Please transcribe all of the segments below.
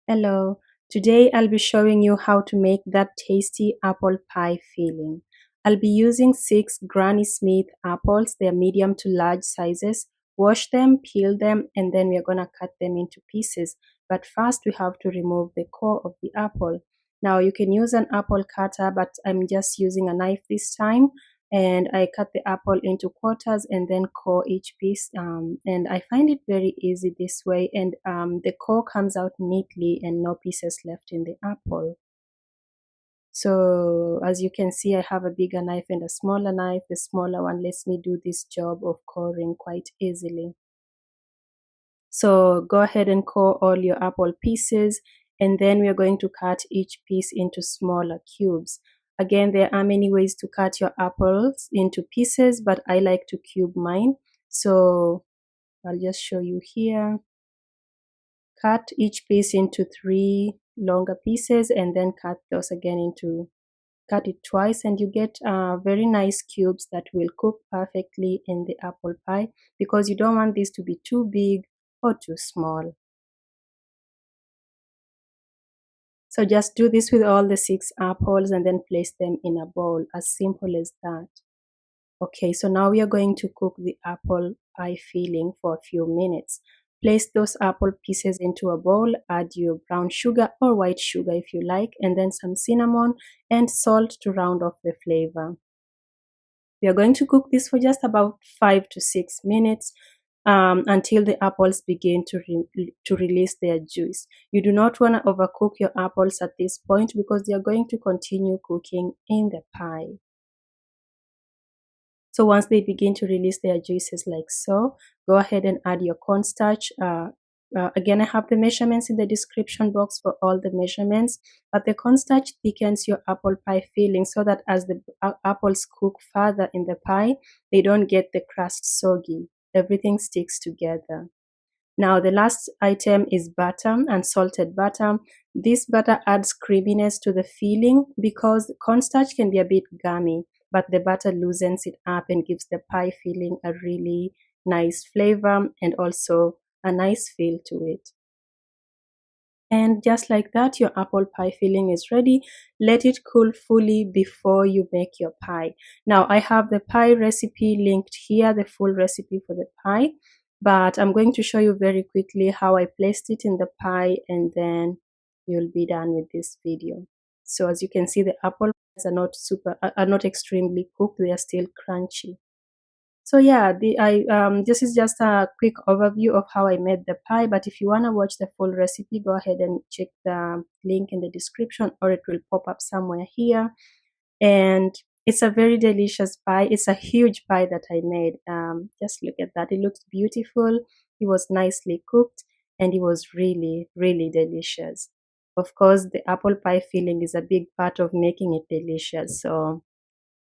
Hello, today I'll be showing you how to make that tasty apple pie filling. I'll be using 6 Granny Smith apples. They're medium to large sizes. Wash them, peel them, and then we're gonna cut them into pieces. But first we have to remove the core of the apple. Now you can use an apple cutter, but I'm just using a knife this time, and I cut the apple into quarters and then core each piece, and I find it very easy this way, and the core comes out neatly and no pieces left in the apple. So as you can see, I have a bigger knife and a smaller knife. The smaller one lets me do this job of coring quite easily. So go ahead and core all your apple pieces, and then we are going to cut each piece into smaller cubes. Again, there are many ways to cut your apples into pieces, but I like to cube mine. So I'll just show you here. Cut each piece into 3 longer pieces and then cut those again into, cut it twice, and you get very nice cubes that will cook perfectly in the apple pie, because you don't want this to be too big or too small. So just do this with all the 6 apples and then place them in a bowl, as simple as that. Okay, so now we are going to cook the apple pie filling for a few minutes. Place those apple pieces into a bowl, add your brown sugar or white sugar if you like, and then some cinnamon and salt to round off the flavor. We are going to cook this for just about 5 to 6 minutes until the apples begin to release their juice. You do not want to overcook your apples at this point, because they are going to continue cooking in the pie. So once they begin to release their juices like so, go ahead and add your cornstarch. Again, I have the measurements in the description box for all the measurements, but the cornstarch thickens your apple pie filling so that as the apples cook further in the pie, they don't get the crust soggy. Everything sticks together. Now the last item is butter, unsalted butter. This butter adds creaminess to the filling, because cornstarch can be a bit gummy, but the butter loosens it up and gives the pie filling a really nice flavor and also a nice feel to it. And just like that, your apple pie filling is ready. Let it cool fully before you make your pie. Now I have the pie recipe linked here, the full recipe for the pie, but I'm going to show you very quickly how I placed it in the pie, and then you'll be done with this video. So as you can see, the apple pies are not extremely cooked. They are still crunchy. So yeah, this is just a quick overview of how I made the pie, but if you want to watch the full recipe, go ahead and check the link in the description, or it will pop up somewhere here. And it's a very delicious pie. It's a huge pie that I made. Just look at that. It looks beautiful. It was nicely cooked, and it was really, really delicious. Of course, the apple pie filling is a big part of making it delicious. So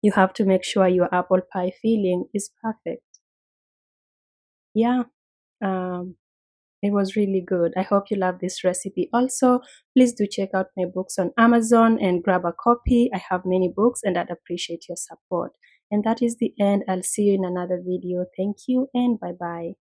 you have to make sure your apple pie filling is perfect. Yeah, um, it was really good. I hope you love this recipe. Also, please do check out my books on Amazon and grab a copy. I have many books, and I'd appreciate your support. And that is the end. I'll see you in another video. Thank you, and bye bye.